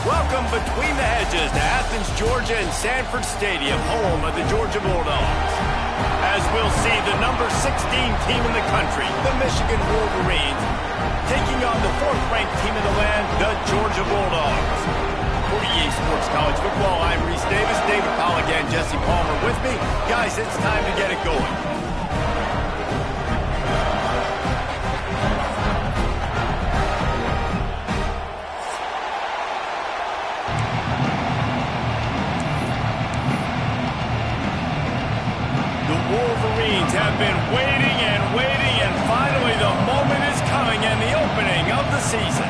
Welcome between the hedges to Athens, Georgia and Sanford Stadium, home of the Georgia Bulldogs. As we'll see, the number 16 team in the country, the Michigan Wolverines, taking on the 4th-ranked team in the land, the Georgia Bulldogs. For EA Sports College Football, I'm Reese Davis, David Pollack and Jesse Palmer with me. Guys, it's time to get it going. Wolverines have been waiting and finally the moment is coming and the opening of the season.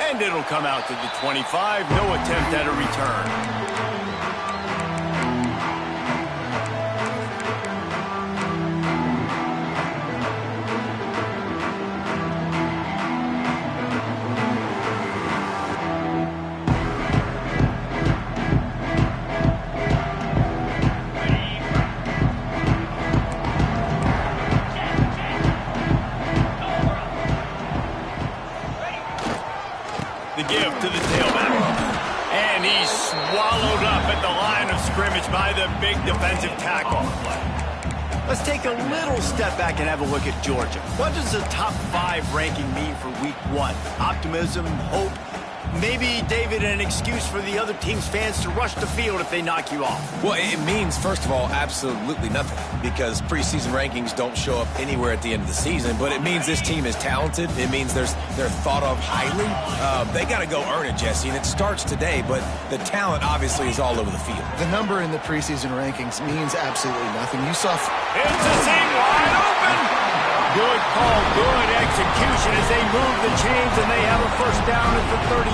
And it'll come out to the 25, no attempt at a return. To the tailback. And he's swallowed up at the line of scrimmage by the big defensive tackle. Let's take a little step back and have a look at Georgia. What does the top 5 ranking mean for week 1? Optimism, hope, maybe, David, an excuse for the other team's fans to rush the field if they knock you off? Well, it means, first of all, absolutely nothing, because preseason rankings don't show up anywhere at the end of the season, but it means this team is talented. It means they're thought of highly. They got to go earn it, Jesse, and it starts today, but the talent obviously is all over the field. The number in the preseason rankings means absolutely nothing. You saw... It's a seam wide open! Good call, good execution as they move the chains, and they have a first down at the 38.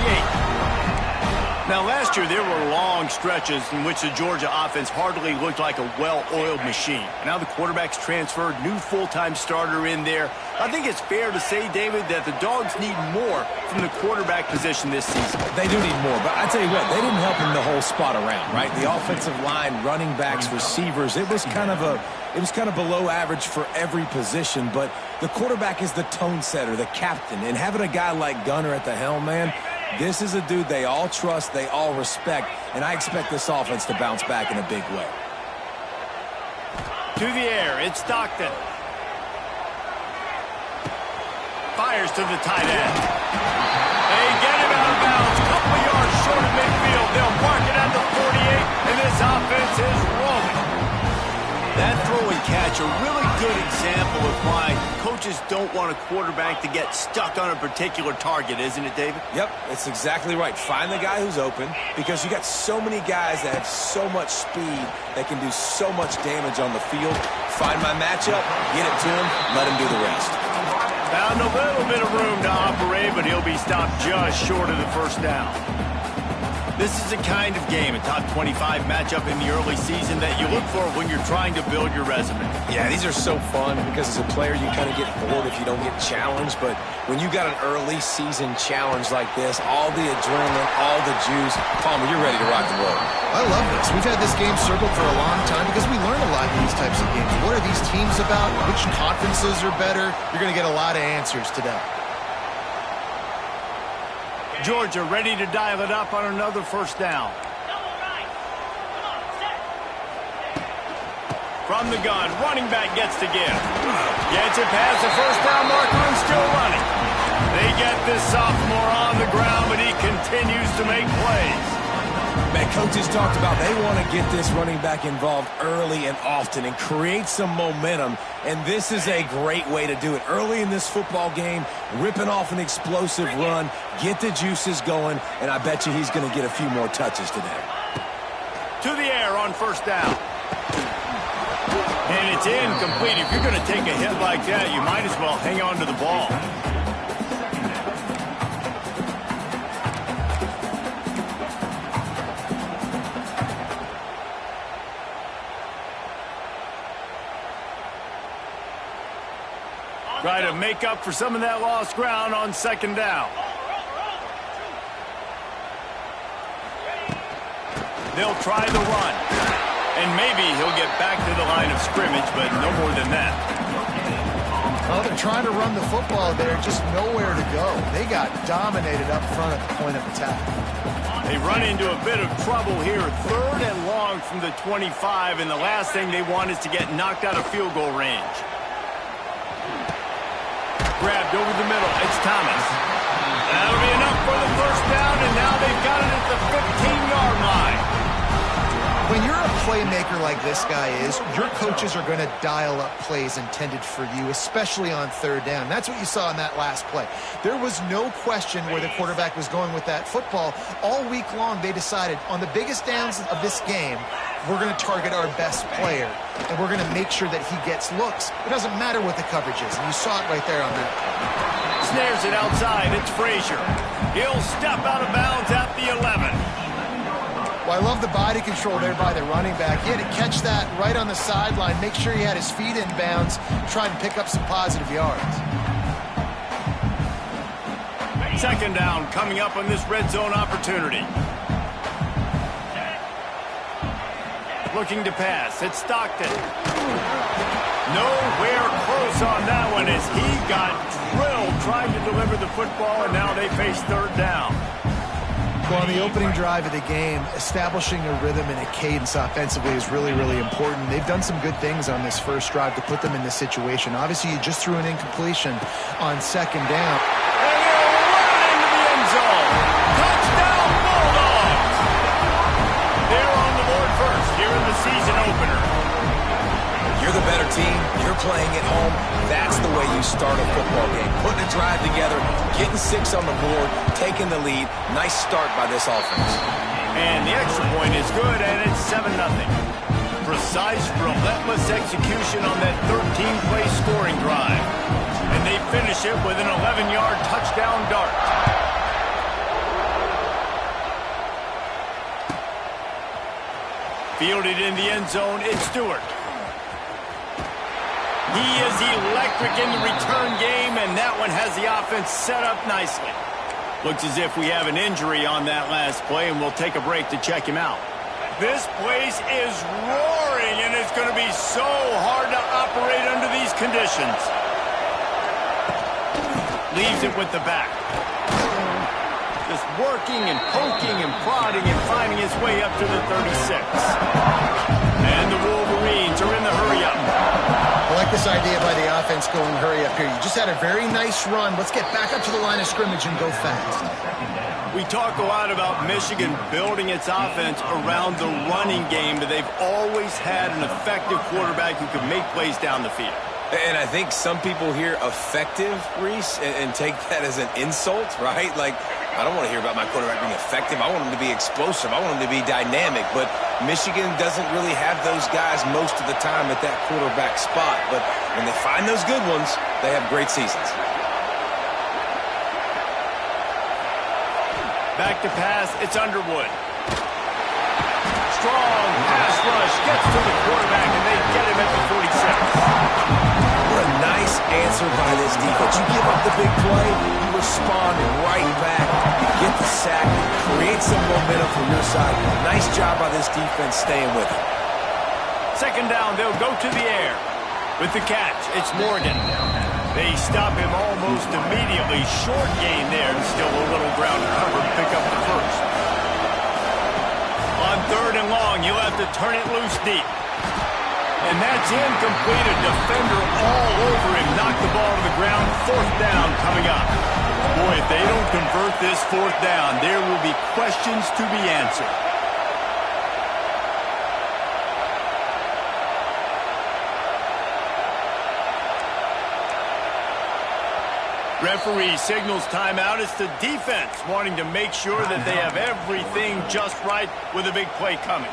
Now, last year, there were long stretches in which the Georgia offense hardly looked like a well-oiled machine. Now the quarterback's transferred, new full-time starter in there. I think it's fair to say, David, that the Dogs need more from the quarterback position this season. They do need more, but I tell you what, they didn't help him the whole spot around, right? The offensive line, running backs, receivers, it was kind of below average for every position, but the quarterback is the tone setter, the captain, and having a guy like Gunner at the helm, man, this is a dude they all trust, they all respect, and I expect this offense to bounce back in a big way. To the air, it's Stockton. Fires to the tight end. They get him out of bounds, couple yards short of midfield. They'll mark it at the 48, and this offense is rolling. That throw and catch, a really good example of why coaches don't want a quarterback to get stuck on a particular target, isn't it, David? Yep, it's exactly right. Find the guy who's open, because you got so many guys that have so much speed that can do so much damage on the field. Find my matchup, get it to him, let him do the rest. Found a little bit of room to operate, but he'll be stopped just short of the first down. This is the kind of game, a top 25 matchup in the early season, that you look for when you're trying to build your resume. Yeah, these are so fun because as a player you kind of get bored if you don't get challenged, but when you got an early season challenge like this, all the adrenaline, all the juice, Palmer, you're ready to rock the road. I love this. We've had this game circled for a long time because we learn a lot in these types of games. What are these teams about? Which conferences are better? You're going to get a lot of answers today. Georgia ready to dial it up on another first down. From the gun, running back gets to give. Gets it past the first down marker and still running. They get this sophomore on the ground, but he continues to make plays. Man, coaches talked about they want to get this running back involved early and often and create some momentum, and this is a great way to do it. Early in this football game, ripping off an explosive run, get the juices going, and I bet you he's going to get a few more touches today. To the air on first down. And it's incomplete. If you're going to take a hit like that, you might as well hang on to the ball. Try to make up for some of that lost ground on second down. They'll try the run. And maybe he'll get back to the line of scrimmage, but no more than that. Oh, they're trying to run the football there, just nowhere to go. They got dominated up front at the point of attack. They run into a bit of trouble here. 3rd and long from the 25, and the last thing they want is to get knocked out of field goal range. Grabbed over the middle. It's Thomas. That'll be enough for the first down, and now they've got it at the 15-yard line. When you're a playmaker like this guy is, your coaches are going to dial up plays intended for you, especially on 3rd down. That's what you saw in that last play. There was no question where the quarterback was going with that football. All week long, they decided on the biggest downs of this game, we're going to target our best player, and we're going to make sure that he gets looks. It doesn't matter what the coverage is, and you saw it right there on that play. Snares it outside. It's Frazier. He'll step out of bounds at the 11. Well, I love the body control there by the running back. He had to catch that right on the sideline, make sure he had his feet in bounds, try and pick up some positive yards. 2nd down coming up on this red zone opportunity. Looking to pass. It's Stockton. Nowhere close on that one as he got drilled trying to deliver the football, and now they face 3rd down. Well, on the opening drive of the game, establishing a rhythm and a cadence offensively is really, really important. They've done some good things on this first drive to put them in this situation. Obviously, you just threw an incompletion on 2nd down. And they'll run into the end zone. Touchdown, Bulldogs! They're on the board first here in the season opener. You're the better team. You're playing at home. That's the way you start a football game. Putting a drive together, getting 6 on the board, taking the lead. Nice start by this offense. And the extra point is good, and it's 7-0. Precise, relentless execution on that 13-play scoring drive. And they finish it with an 11-yard touchdown dart. Fielded in the end zone, it's Stewart. He is electric in the return game, and that one has the offense set up nicely. Looks as if we have an injury on that last play, and we'll take a break to check him out. This place is roaring, and it's going to be so hard to operate under these conditions. Leaves it with the back. Just working and poking and prodding and finding his way up to the 36. And the Wolverines are in the hurry-up. I like this idea by the offense going hurry up here. You just had a very nice run. Let's get back up to the line of scrimmage and go fast. We talk a lot about Michigan building its offense around the running game, but they've always had an effective quarterback who can make plays down the field. And I think some people hear effective, Reese, and take that as an insult, right? Like, I don't want to hear about my quarterback being effective. I want him to be explosive. I want him to be dynamic. But Michigan doesn't really have those guys most of the time at that quarterback spot. But when they find those good ones, they have great seasons. Back to pass, it's Underwood. Strong pass rush, gets to the quarterback, and they get him at the 46. What a nice answer by this defense. You give up the big play, you respond right back. You get the sack, create some momentum from your side. Nice job by this defense staying with it. 2nd down, they'll go to the air. With the catch, it's Morgan. They stop him almost immediately. Short gain there, and still a little ground to cover to pick up the first. On 3rd and long, you'll have to turn it loose deep. And that's incomplete. A defender all over him. Knocked the ball to the ground. 4th down coming up. Boy, if they don't convert this 4th down, there will be questions to be answered. Referee signals timeout. It's the defense wanting to make sure that they have everything just right with a big play coming.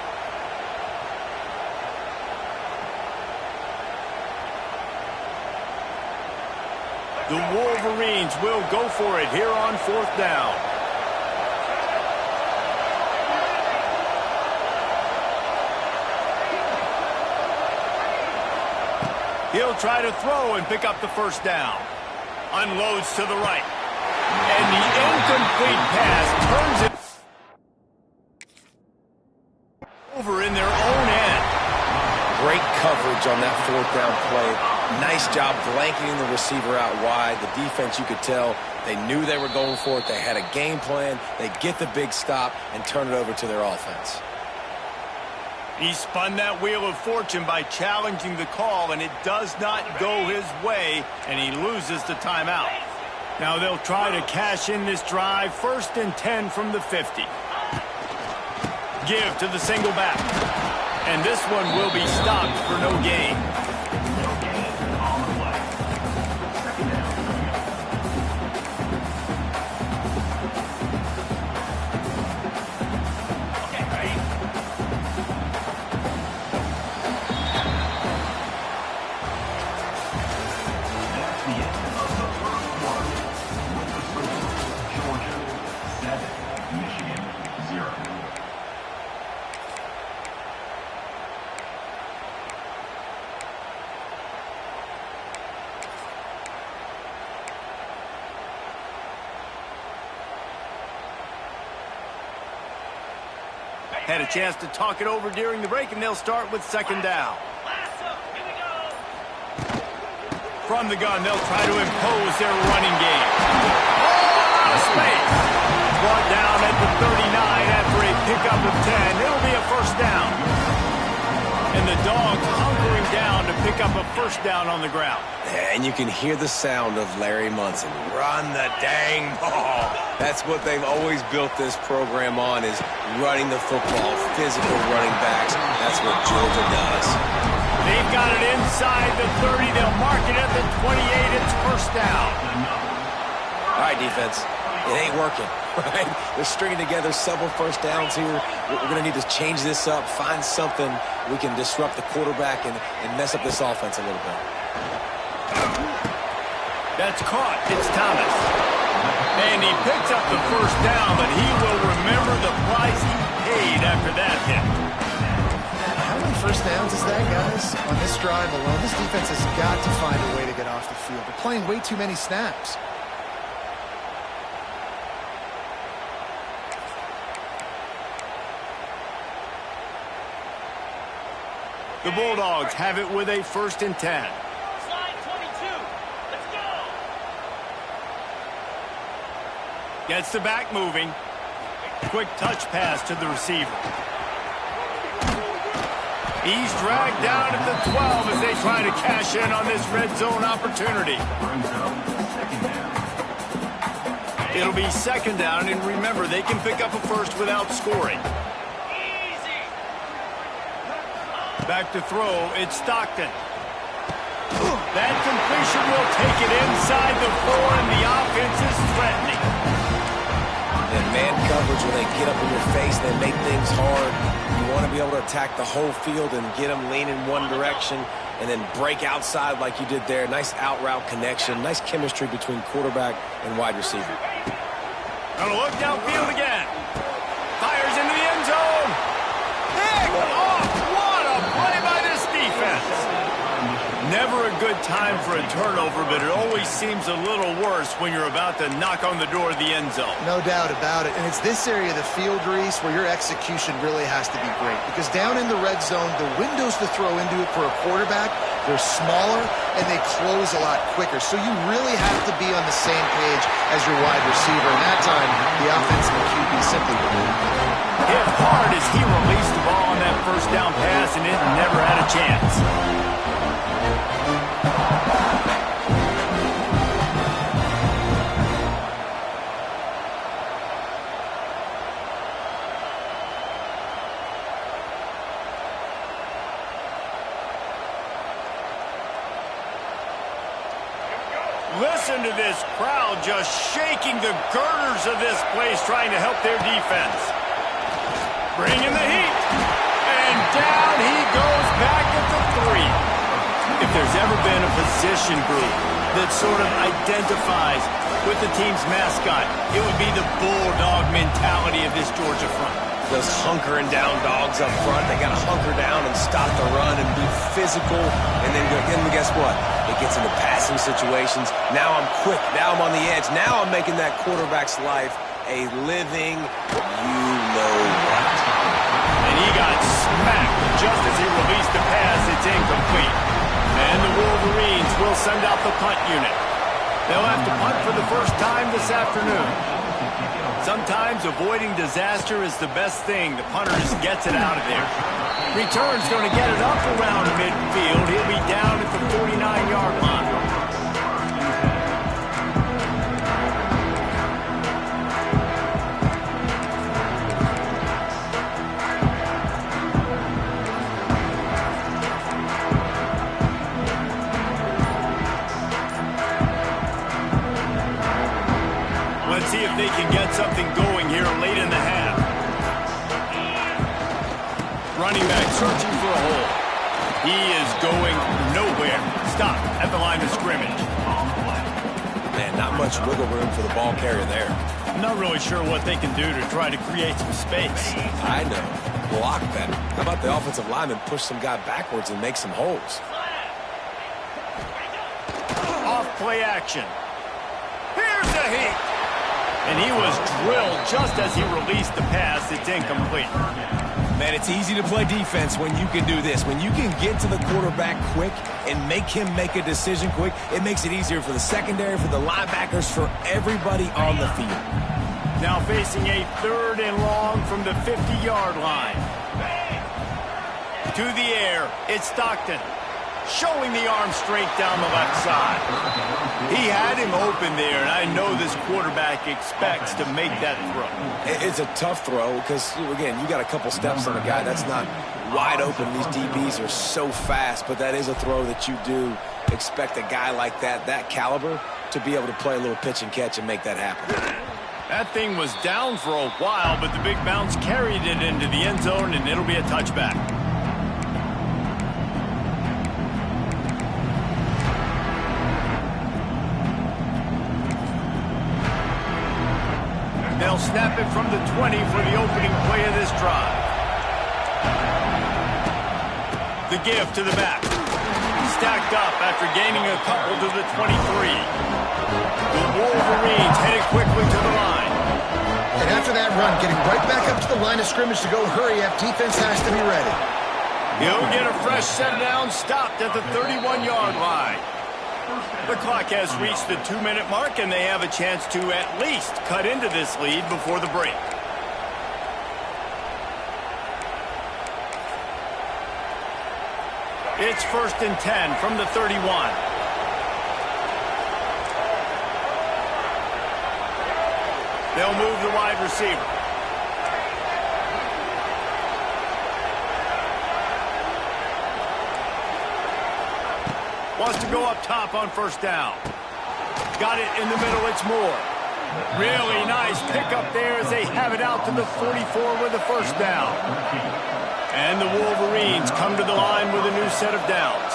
The Wolverines will go for it here on 4th down. He'll try to throw and pick up the first down. Unloads to the right. And the incomplete pass turns it over in their own end. Great coverage on that 4th down play. Nice job blanketing the receiver out wide. The defense, you could tell, they knew they were going for it. They had a game plan. They get the big stop and turn it over to their offense. He spun that wheel of fortune by challenging the call, and it does not go his way, and he loses the timeout. Now they'll try to cash in this drive. 1st and 10 from the 50. Give to the single back. And this one will be stopped for no gain. Had a chance to talk it over during the break, and they'll start with 2nd down. From the gun, they'll try to impose their running game. Oh, out of space. Brought down at the 39 after a pickup of 10. It'll be a 1st down. And the Dogs hunkering down to pick up a 1st down on the ground. And you can hear the sound of Larry Munson. Run the dang ball. That's what they've always built this program on, is running the football, physical running backs. That's what Georgia does. They've got it inside the 30. They'll mark it at the 28. It's 1st down. All right, defense. It ain't working, right? They're stringing together several 1st downs here. We're going to need to change this up, find something we can disrupt the quarterback and mess up this offense a little bit. That's caught. It's Thomas. And he picks up the 1st down, but he will remember the price he paid after that hit. How many 1st downs is that, guys? On this drive alone, this defense has got to find a way to get off the field. They're playing way too many snaps. The Bulldogs have it with a 1st and 10. Slide 22. Let's go. Gets the back moving. Quick touch pass to the receiver. He's dragged down at the 12 as they try to cash in on this red zone opportunity. It'll be 2nd down, and remember, they can pick up a 1st without scoring. Back to throw, it's Stockton. That completion will take it inside the 4, and the offense is threatening. And man coverage, when they get up in your face, they make things hard. You want to be able to attack the whole field and get them leaning one direction and then break outside like you did there. Nice out-route connection, nice chemistry between quarterback and wide receiver. Gonna look downfield again. Fires into the end zone. Pick off. What a play by this defense. Never a good time for a turnover, but it always seems a little worse when you're about to knock on the door of the end zone. No doubt about it. And it's this area of the field, Reese, where your execution really has to be great. Because down in the red zone, the windows to throw into it for a quarterback, they're smaller and they close a lot quicker. So you really have to be on the same page as your wide receiver. And that time, the offensive QB simply hit hard as he released the ball on that 1st down pass, and it never had a chance. Listen to this crowd just shaking the girders of this place, trying to help their defense. Bringing the heat. And down he goes back at the 3. If there's ever been a position group that sort of identifies with the team's mascot, it would be the bulldog mentality of this Georgia front. Those hunkering down dogs up front, they got to hunker down and stop the run and be physical. And then guess what? It gets into passing situations. Now I'm quick. Now I'm on the edge. Now I'm making that quarterback's life a living you-know-what. And he got smacked just as he released the pass. It's incomplete. And the Wolverines will send out the punt unit. They'll have to punt for the first time this afternoon. Sometimes avoiding disaster is the best thing. The punter just gets it out of there. Return's going to get it up around midfield. He'll be down at the 49-yard line. Let's see if they can get something going here late in the half. Running back searching for a hole. He is going nowhere. Stop at the line of scrimmage. Man, not much wiggle room for the ball carrier there. I'm not really sure what they can do to try to create some space. I know. Block better. How about the offensive lineman push some guy backwards and make some holes? Off play action. Here's a hit. And he was drilled just as he released the pass. It's incomplete. Man, it's easy to play defense when you can do this. When you can get to the quarterback quick and make him make a decision quick, it makes it easier for the secondary, for the linebackers, for everybody on the field. Now facing a 3rd and long from the 50-yard line. To the air, it's Stockton. Showing the arm strength down the left side. He had him open there, and I know this quarterback expects to make that throw. It's a tough throw because, again, you got a couple steps on a guy that's not wide open. These DBs are so fast, but that is a throw that you do expect a guy like that caliber, to be able to play a little pitch and catch and make that happen. That thing was down for a while, but the big bounce carried it into the end zone, and it'll be a touchback. They'll snap it from the 20 for the opening play of this drive. The give to the back. Stacked up after gaining a couple to the 23. The Wolverines headed quickly to the line. And after that run, getting right back up to the line of scrimmage to go hurry up, defense has to be ready. He'll get a fresh set down, stopped at the 31-yard line. The clock has reached the 2-minute mark, and they have a chance to at least cut into this lead before the break. It's 1st and 10 from the 31. They'll move the wide receiver. Wants to go up top on 1st down. Got it in the middle, it's Moore. Really nice pickup there as they have it out to the 44 with the 1st down. And the Wolverines come to the line with a new set of downs.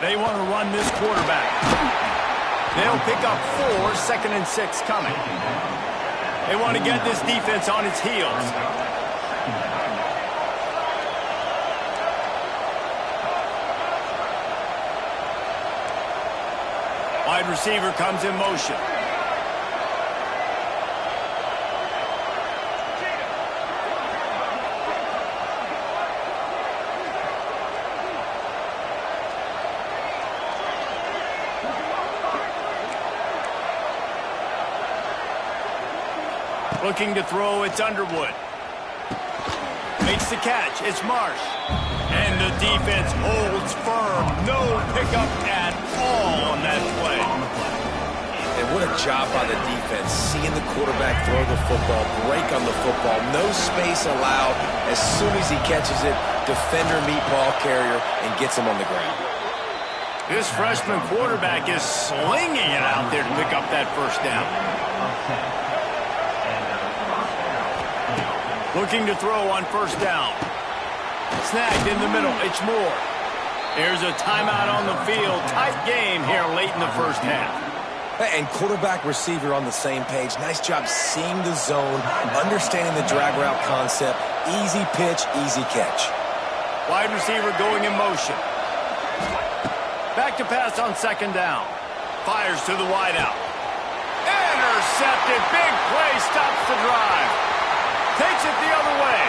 They want to run this quarterback. They'll pick up 4, 2nd and 6 coming. They want to get this defense on its heels. Wide receiver comes in motion. Looking to throw, it's Underwood. Makes the catch, it's Marsh. And the defense holds firm. No pickup at all on that play. And what a job by the defense, seeing the quarterback throw the football, break on the football, no space allowed. As soon as he catches it, defender meet ball carrier and gets him on the ground. This freshman quarterback is slinging it out there to pick up that 1st down. Looking to throw on 1st down. Snagged in the middle, it's Moore. There's a timeout on the field. Tight game here late in the 1st half. And quarterback receiver on the same page. Nice job seeing the zone, understanding the drag route concept. Easy pitch, easy catch. Wide receiver going in motion. Back to pass on 2nd down. Fires to the wideout. intercepted. Big play stops the drive. Takes it the other way.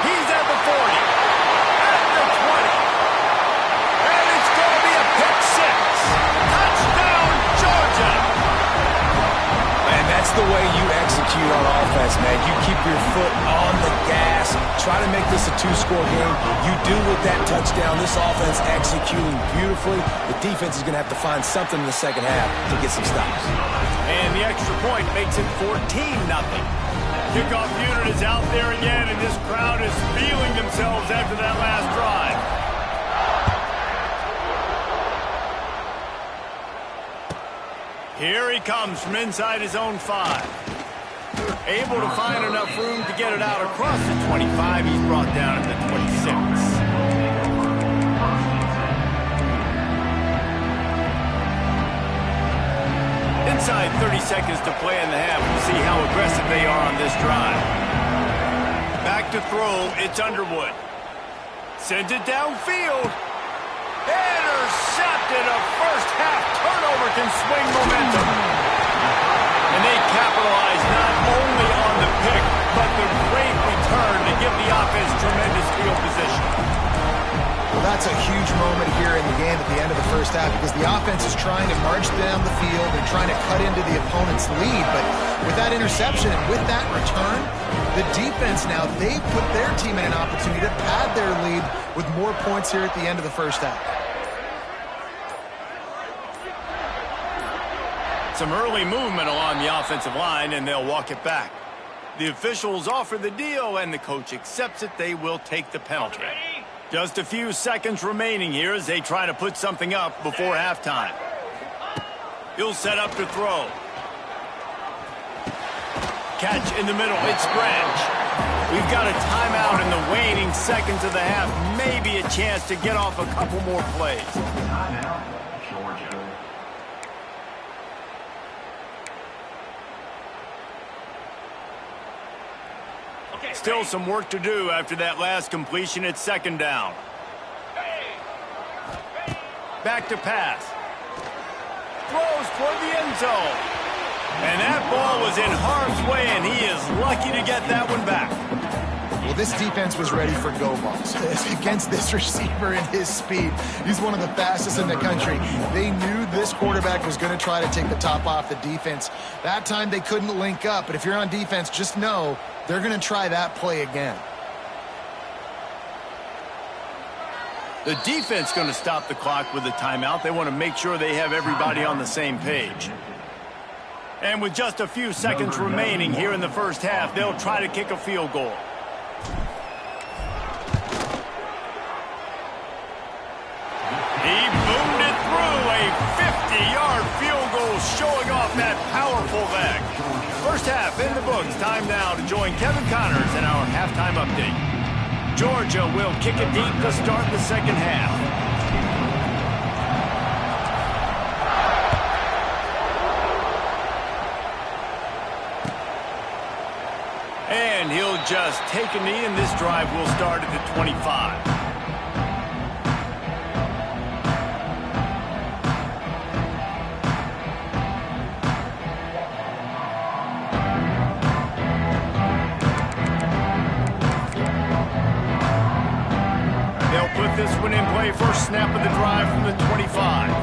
He's at the 40. At the 20. And it's going to be a pick six. Touchdown, Georgia. And that's the way you execute on offense, man. You keep your foot on the gas. Try to make this a two-score game. You do with that touchdown. This offense executing beautifully. The defense is going to have to find something in the second half to get some stops. And the extra point makes it 14-0. Kickoff unit is out there again, and this crowd is feeling themselves after that last drive. Here he comes from inside his own 5. Able to find enough room to get it out across the 25. He's brought down at the 26. Inside 30 seconds to play in the half. We'll see how aggressive they are on this drive. Back to throw. It's Underwood. Sends it downfield. Intercepted. A first-half turnover can swing momentum. And they capitalize not only on the pick, but the great return to give the offense tremendous field position. Well, that's a huge moment here in the game at the end of the first half because the offense is trying to march down the field and trying to cut into the opponent's lead. But with that interception and with that return, the defense now, they put their team in an opportunity to pad their lead with more points here at the end of the first half. Some early movement along the offensive line, and they'll walk it back. The officials offer the deal, and the coach accepts it. They will take the penalty. Just a few seconds remaining here as they try to put something up before halftime. He'll set up to throw. Catch in the middle. It's Branch. We've got a timeout in the waning seconds of the half. Maybe a chance to get off a couple more plays. Timeout, Georgia. Still some work to do after that last completion. It's second down. Back to pass. Throws toward the end zone. And that ball was in harm's way, and he is lucky to get that one back. Well, this defense was ready for go balls against this receiver and his speed. He's one of the fastest in the country. They knew this quarterback was going to try to take the top off the defense. That time they couldn't link up, but if you're on defense, just know they're going to try that play again. The defense going to stop the clock with a timeout. They want to make sure they have everybody on the same page. And with just a few seconds remaining here in the first half, they'll try to kick a field goal. He boomed it through. A 50-yard field goal showing off that powerful leg. First half in the books. Time now to join Kevin Connors in our halftime update. Georgia will kick it deep to start the second half. And he'll just take a knee, and this drive will start at the 25. Put this one in play. First snap of the drive from the 25.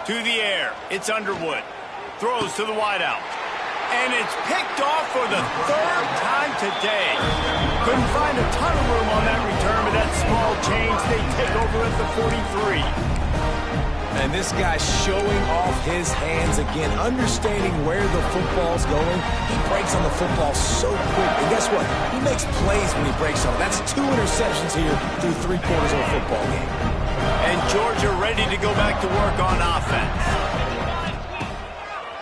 To the air. It's Underwood. Throws to the wideout. And it's picked off for the third time today. Couldn't find a ton of room on that return, but that small change, they take over at the 43. And this guy's showing off his hands again, understanding where the football's going. He breaks on the football so quick. And guess what? He makes plays when he breaks on it. That's 2 interceptions here through 3 quarters of a football game. And Georgia ready to go back to work on offense.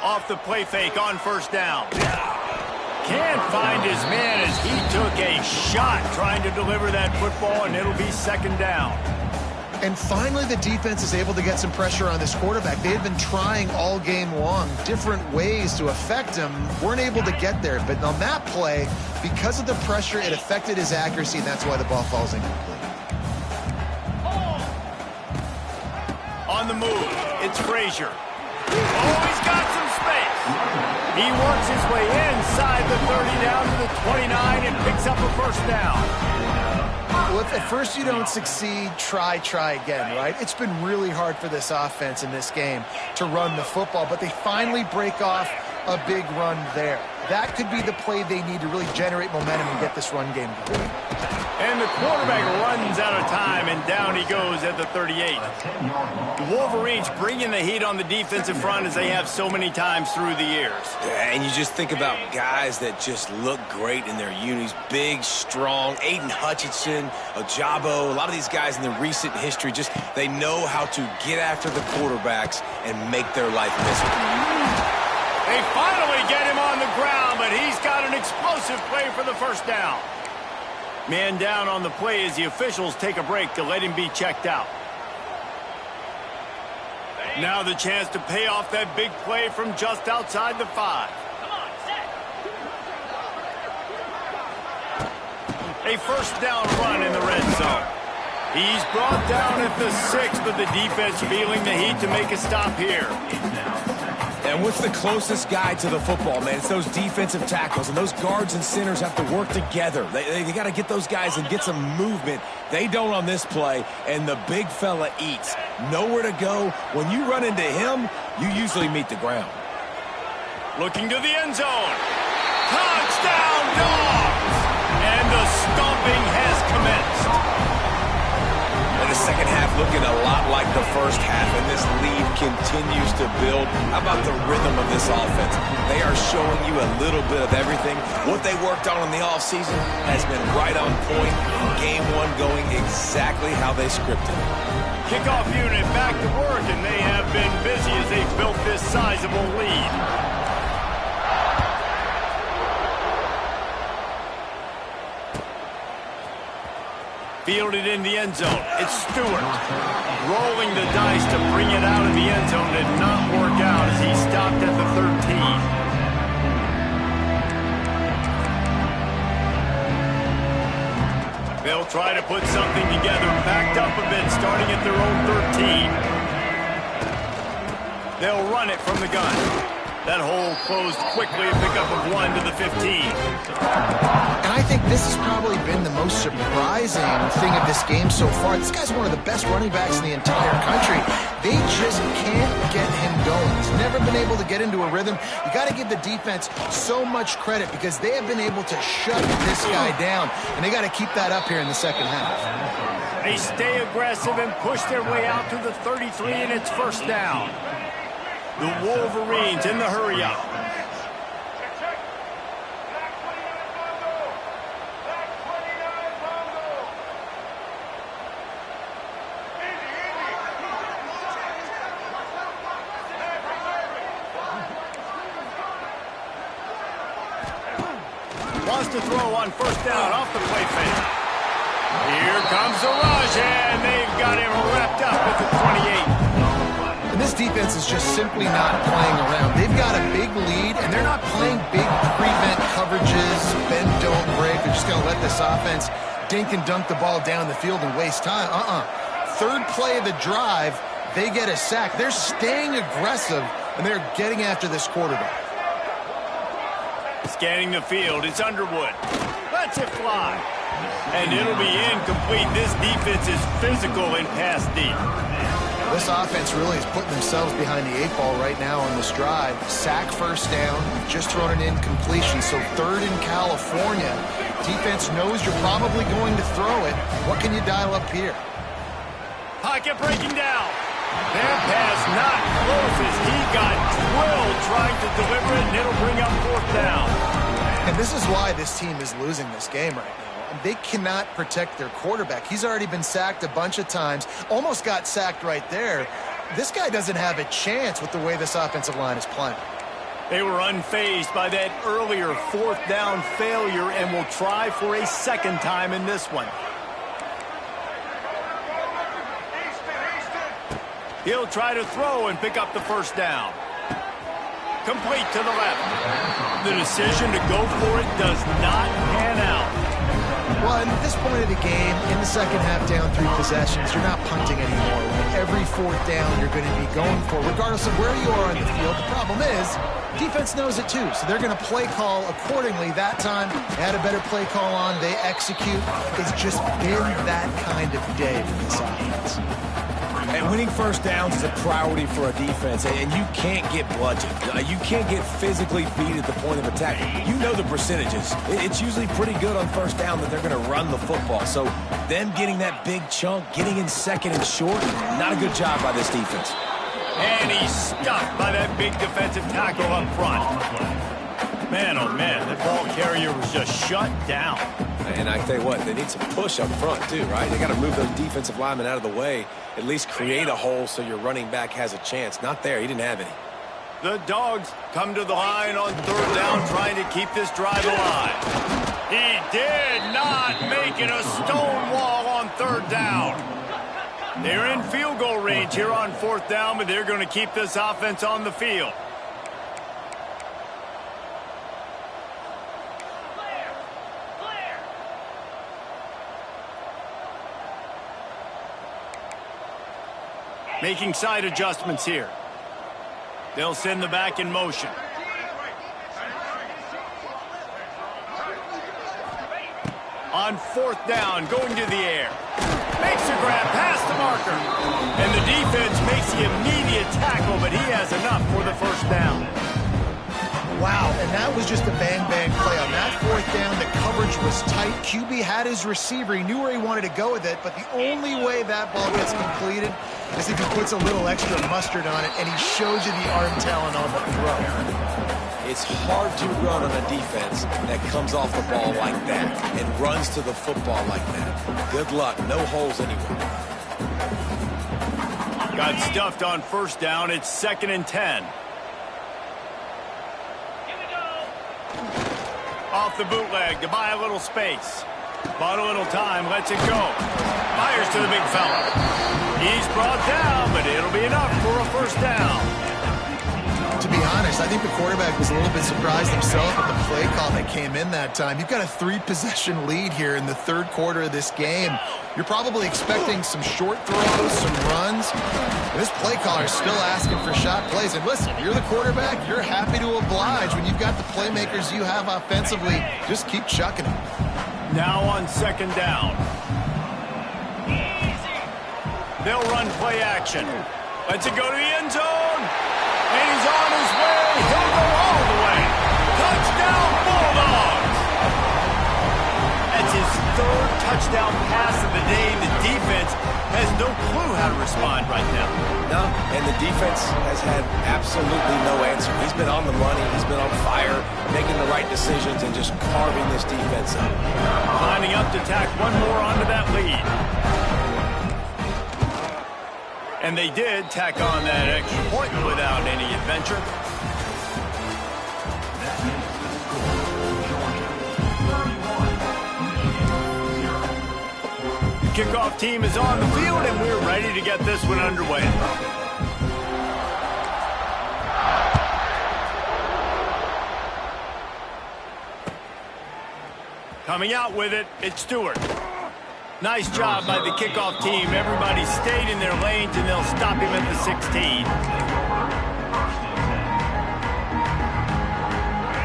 Off the play fake on first down. Can't find his man as he took a shot trying to deliver that football, and it'll be second down. And finally, the defense is able to get some pressure on this quarterback. They had been trying all game long, different ways to affect him, weren't able to get there. But on that play, because of the pressure, it affected his accuracy, and that's why the ball falls incomplete. On the move, it's Frazier. Oh, he's got some space. He works his way inside the 30 down to the 29 and picks up a first down. Well, if at first you don't succeed, try again, right? It's been really hard for this offense in this game to run the football, but they finally break off a big run there. That could be the play they need to really generate momentum and get this run game going. And the quarterback runs out of time, and down he goes at the 38. The Wolverines bringing the heat on the defensive front as they have so many times through the years. Yeah, and you just think about guys that just look great in their unis. Big, strong, Aiden Hutchinson, Ojabo, a lot of these guys in the recent history, just they know how to get after the quarterbacks and make their life miserable. They finally get him on the ground, but he's got an explosive play for the first down. Man down on the play as the officials take a break to let him be checked out. Now the chance to pay off that big play from just outside the 5. Come on, set. A first down run in the red zone. He's brought down at the 6, but the defense feeling the heat to make a stop here. And what's the closest guy to the football, man? It's those defensive tackles, and those guards and centers have to work together. They got to get those guys and get some movement. They don't on this play, and the big fella eats. Nowhere to go. When you run into him, you usually meet the ground. Looking to the end zone. Touchdown, Dogs! And the stomping has commenced. And the second half looking a lot like the first half, and this lead continues to build. How about the rhythm of this offense? They are showing you a little bit of everything. What they worked on in the offseason has been right on point. Game 1 going exactly how they scripted. Kickoff unit back to work, and they have been busy as they built this sizable lead. Fielded in the end zone. It's Stewart. Rolling the dice to bring it out of the end zone did not work out as he stopped at the 13. They'll try to put something together, backed up a bit, starting at their own 13. They'll run it from the gun. That hole closed quickly, a pickup of 1 to the 15. And I think this has probably been the most surprising thing of this game so far. This guy's one of the best running backs in the entire country. They just can't get him going. He's never been able to get into a rhythm. You got to give the defense so much credit because they have been able to shut this guy down, and they got to keep that up here in the second half. They stay aggressive and push their way out to the 33, and it's first down. The Wolverines in the hurry-up. Wants to throw on first down off the play fake. Here comes the rush, and they've got him wrapped up at the 28. And this defense is just simply not playing around. They've got a big lead, and they're not playing big prevent coverages, bend, don't break. They're just going to let this offense dink and dunk the ball down the field and waste time. Third play of the drive, they get a sack. They're staying aggressive, and they're getting after this quarterback. Scanning the field, it's Underwood. Lets it fly. And it'll be incomplete. This defense is physical and pass deep. This offense really is putting themselves behind the 8 ball right now on this drive. Sack first down, just thrown an incompletion, so third in California. Defense knows you're probably going to throw it. What can you dial up here? Pocket breaking down. Their pass not close as he got drilled trying to deliver it, and it'll bring up fourth down. And this is why this team is losing this game right now. They cannot protect their quarterback. He's already been sacked a bunch of times, almost got sacked right there. This guy doesn't have a chance with the way this offensive line is playing. They were unfazed by that earlier fourth down failure and will try for a second time in this one. He'll try to throw and pick up the first down. Complete to the left. The decision to go for it does not pan out. Well, and at this point of the game, in the second half, down 3 possessions, you're not punting anymore. Right? Every fourth down you're going to be going for, regardless of where you are on the field. The problem is, defense knows it too, so they're going to play call accordingly. That time, they had a better play call on. They execute. It's just been that kind of day for this offense. And winning first downs is a priority for a defense, and you can't get bludgeoned. You can't get physically beat at the point of attack. You know the percentages. It's usually pretty good on first down that they're going to run the football. So them getting that big chunk, getting in second and short, not a good job by this defense. And he's stuffed by that big defensive tackle up front. Man, oh man, the ball carrier was just shut down. And I tell you what, they need some push up front too, right? They got to move those defensive linemen out of the way, at least create a hole so your running back has a chance. Not there. He didn't have any. The Dogs come to the line on third down, trying to keep this drive alive. He did not make it a stone wall on third down. They're in field goal range here on fourth down, but they're going to keep this offense on the field. Making side adjustments here. They'll send the back in motion. On fourth down, going to the air. Makes a grab past the marker. And the defense makes the immediate tackle, but he has enough for the first down. Wow, and that was just a bang-bang play. On that fourth down, the coverage was tight. QB had his receiver. He knew where he wanted to go with it, but the only way that ball gets completed is if he puts a little extra mustard on it, and he shows you the arm talent on the throw. It's hard to run on a defense that comes off the ball like that and runs to the football like that. Good luck. No holes anywhere. Got stuffed on first down. It's 2nd and 10. Off the bootleg to buy a little space. Bought a little time, lets it go. Fires to the big fella. He's brought down, but it'll be enough for a first down. To be honest, I think the quarterback was a little bit surprised himself at the play call that came in that time. You've got a 3-possession lead here in the third quarter of this game. You're probably expecting some short throws, some runs. This play caller is still asking for shot plays. And listen, you're the quarterback. You're happy to oblige. When you've got the playmakers you have offensively, just keep chucking them. Now on 2nd down. They'll run play action. Lets it go to the end zone. And he's on his way. He'll go all the way. Touchdown, Bulldogs. That's his 3rd touchdown pass of the day. The defense has no clue how to respond right now. No, and the defense has had absolutely no answer. He's been on the money. He's been on fire, making the right decisions and just carving this defense up. Lining up to tack one more onto that lead. And they did tack on that extra point without any adventure. The kickoff team is on the field, and we're ready to get this one underway. Coming out with it, it's Stewart. Nice job by the kickoff team. Everybody stayed in their lanes, and they'll stop him at the 16.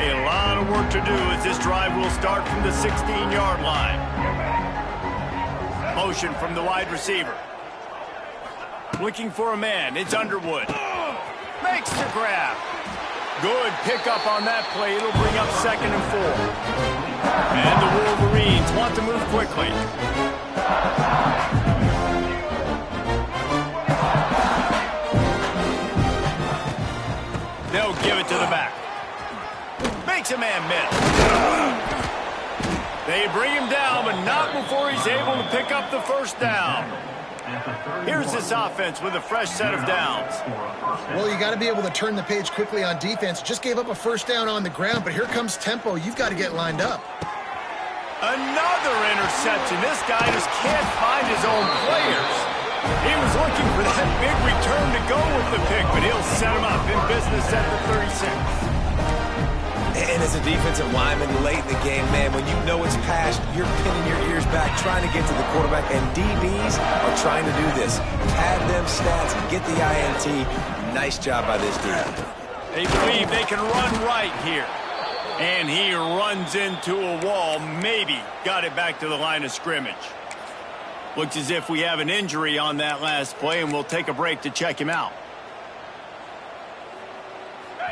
A lot of work to do as this drive will start from the 16-yard line. Motion from the wide receiver. Looking for a man. It's Underwood. Makes the grab. Good pickup on that play. It'll bring up 2nd and 4. And the Wolverines want to move quickly. They'll give it to the back. Makes a man miss. They bring him down, but not before he's able to pick up the first down. Here's this offense with a fresh set of downs. Well, you got to be able to turn the page quickly on defense. Just gave up a first down on the ground, but here comes tempo. You've got to get lined up. Another interception. This guy just can't find his own players. He was looking for that big return to go with the pick, but he'll set him up in business at the 36. And as a defensive lineman late in the game, man, when you know it's passed, you're pinning your ears back, trying to get to the quarterback, and DBs are trying to do this. Pad them stats and get the INT. Nice job by this DB. They believe they can run right here. And he runs into a wall, maybe got it back to the line of scrimmage. Looks as if we have an injury on that last play, and we'll take a break to check him out.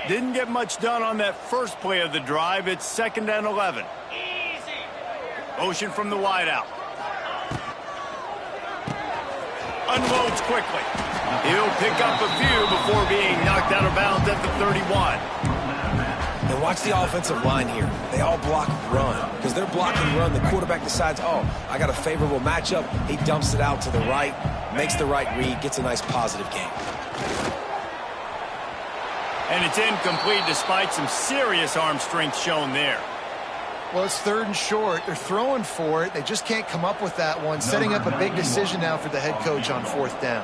Didn't get much done on that first play of the drive. It's 2nd and 11. Motion from the wideout. Unloads quickly. He'll pick up a few before being knocked out of bounds at the 31. And watch the offensive line here. They all block run. Because they're blocking run, the quarterback decides, oh, I got a favorable matchup. He dumps it out to the right, makes the right read, gets a nice positive gain. And it's incomplete despite some serious arm strength shown there. Well, it's 3rd and short. They're throwing for it. They just can't come up with that one. Setting up a big decision now for the head coach on 4th down.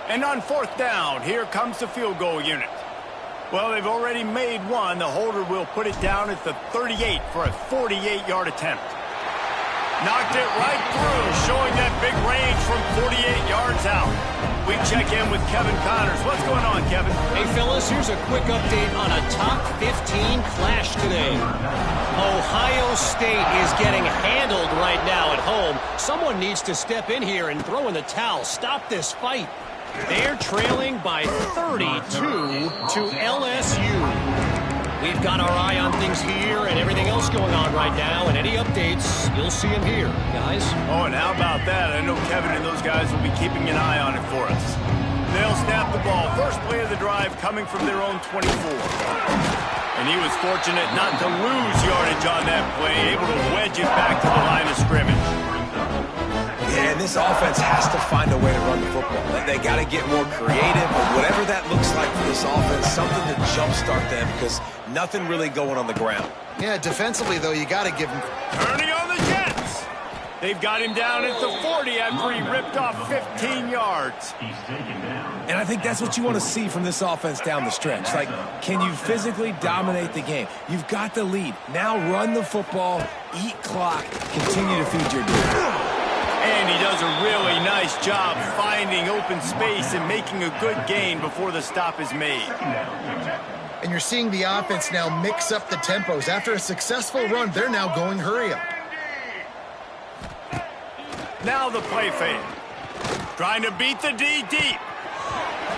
And on 4th down, here comes the field goal unit. Well, they've already made one. The holder will put it down at the 38 for a 48-yard attempt. Knocked it right through, showing that big range from 48 yards out. We check in with Kevin Connors. What's going on, Kevin? Hey, fellas, here's a quick update on a top 15 clash today. Ohio State is getting handled right now at home. Someone needs to step in here and throw in the towel. Stop this fight. They're trailing by 32 to LSU. We've got our eye on things here and everything else going on right now, and any updates, you'll see them here, guys. Oh, and how about that? I know Kevin and those guys will be keeping an eye on it for us. They'll snap the ball. First play of the drive coming from their own 24. And he was fortunate not to lose yardage on that play, able to wedge it back to the line of scrimmage. Yeah, and this offense has to find a way to run the football. They got to get more creative, but whatever that looks like for this offense, something to jumpstart them because nothing really going on the ground. Yeah, defensively, though, you got to give them... Turning on the Jets. They've got him down at the 40 after he ripped off 15 yards. And I think that's what you want to see from this offense down the stretch. Like, can you physically dominate the game? You've got the lead. Now run the football, eat clock, continue to feed your dude. And he does a really nice job finding open space and making a good gain before the stop is made. And you're seeing the offense now mix up the tempos. After a successful run, they're now going hurry up. Now the play fake. Trying to beat the D deep.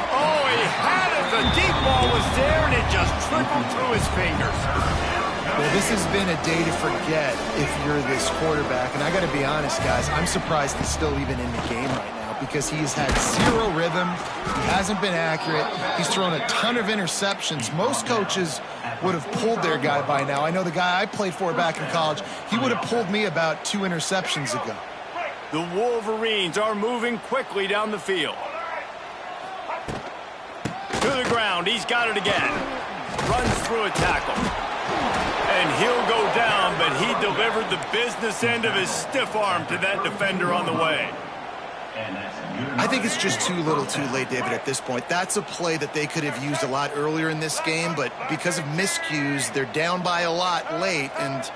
Oh, he had it. The deep ball was there, and it just trickled through his fingers. Well, this has been a day to forget if you're this quarterback. And I got to be honest, guys, I'm surprised he's still even in the game right now because he's had zero rhythm. He hasn't been accurate. He's thrown a ton of interceptions. Most coaches would have pulled their guy by now. I know the guy I played for back in college, he would have pulled me about 2 interceptions ago. The Wolverines are moving quickly down the field. To the ground. He's got it again. Runs through a tackle. And he'll go down, but he delivered the business end of his stiff arm to that defender on the way. I think it's just too little too late, David, at this point. That's a play that they could have used a lot earlier in this game, but because of miscues, they're down by a lot late, and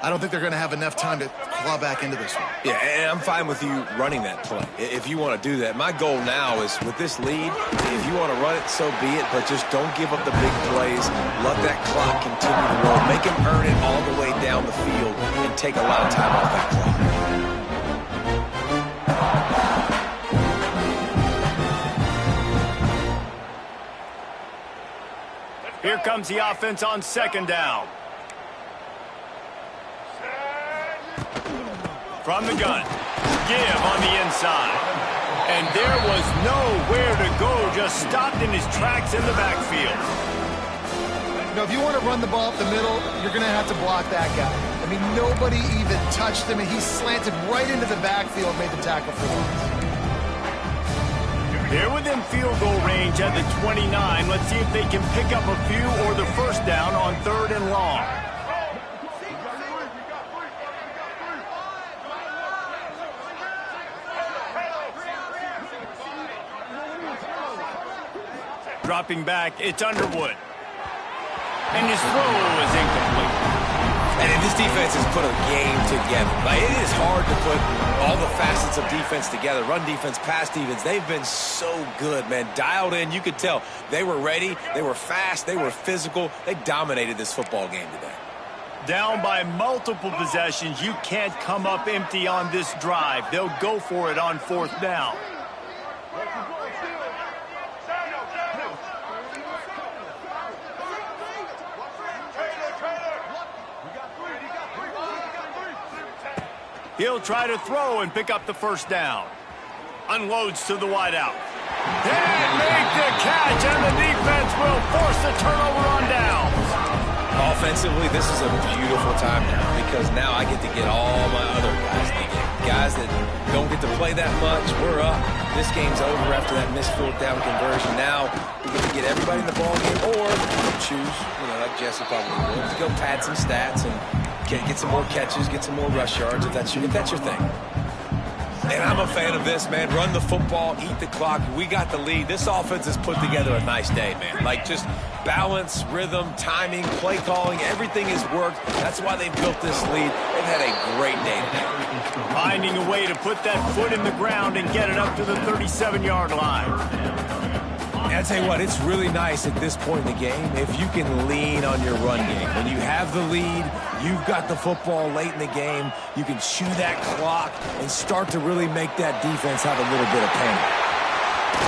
I don't think they're going to have enough time to claw back into this one. Yeah, and I'm fine with you running that play if you want to do that. My goal now is with this lead, if you want to run it, so be it, but just don't give up the big plays. Let that clock continue to roll. Make him earn it all the way down the field and take a lot of time off that clock. Here comes the offense on 2nd down. From the gun, give on the inside. And there was nowhere to go, just stopped in his tracks in the backfield. You know, if you want to run the ball up the middle, you're going to have to block that guy. I mean, nobody even touched him, and he slanted right into the backfield, made the tackle for loss. They're within field goal range at the 29. Let's see if they can pick up a few or the first down on 3rd and long. Dropping back, it's Underwood. And his throw is incomplete. And this defense has put a game together. Like, it is hard to put all the facets of defense together. Run defense, pass defense. They've been so good, man. Dialed in. You could tell they were ready. They were fast. They were physical. They dominated this football game today. Down by multiple possessions. You can't come up empty on this drive. They'll go for it on 4th down. He'll try to throw and pick up the 1st down. Unloads to the wideout. And make the catch, and the defense will force the turnover on downs. Offensively, this is a beautiful time now because now I get to get all my other guys in the game. Guys that don't get to play that much, we're up. This game's over after that missed 4th down conversion. Now we get to get everybody in the ball game or choose, like Jesse probably would, to go pad some stats and get some more catches, get some more rush yards if that's your thing. And I'm a fan of this, man. Run the football, eat the clock. We got the lead. This offense has put together a nice day, man. Like, just balance, rhythm, timing, play calling, everything has worked. That's why they built this lead. They've had a great day today. Finding a way to put that foot in the ground and get it up to the 37-yard line. And I tell you what, it's really nice at this point in the game if you can lean on your run game. When you have the lead, you've got the football late in the game, you can chew that clock and start to really make that defense have a little bit of panic.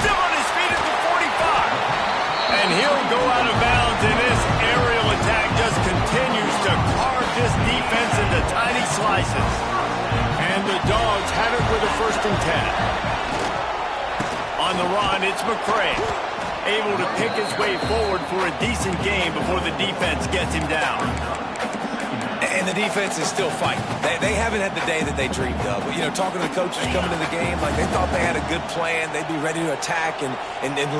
Still on his feet at the 45. And he'll go out of bounds, and this aerial attack just continues to carve this defense into tiny slices. And the Dogs have it with a 1st and 10. On the run, it's McCray. Able to pick his way forward for a decent game before the defense gets him down. And the defense is still fighting. They haven't had the day that they dreamed of. But, talking to the coaches coming to the game, like they thought they had a good plan. They'd be ready to attack and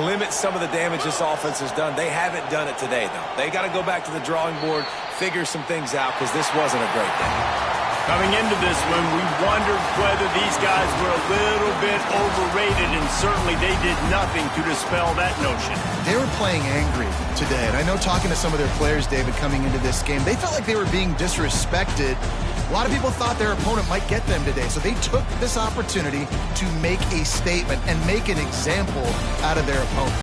limit some of the damage this offense has done. They haven't done it today, though. They got to go back to the drawing board, figure some things out, because this wasn't a great day. Coming into this one, we wondered whether these guys were a little bit overrated, and certainly they did nothing to dispel that notion. They were playing angry today, and I know talking to some of their players, David, coming into this game, they felt like they were being disrespected. A lot of people thought their opponent might get them today, so they took this opportunity to make a statement and make an example out of their opponent.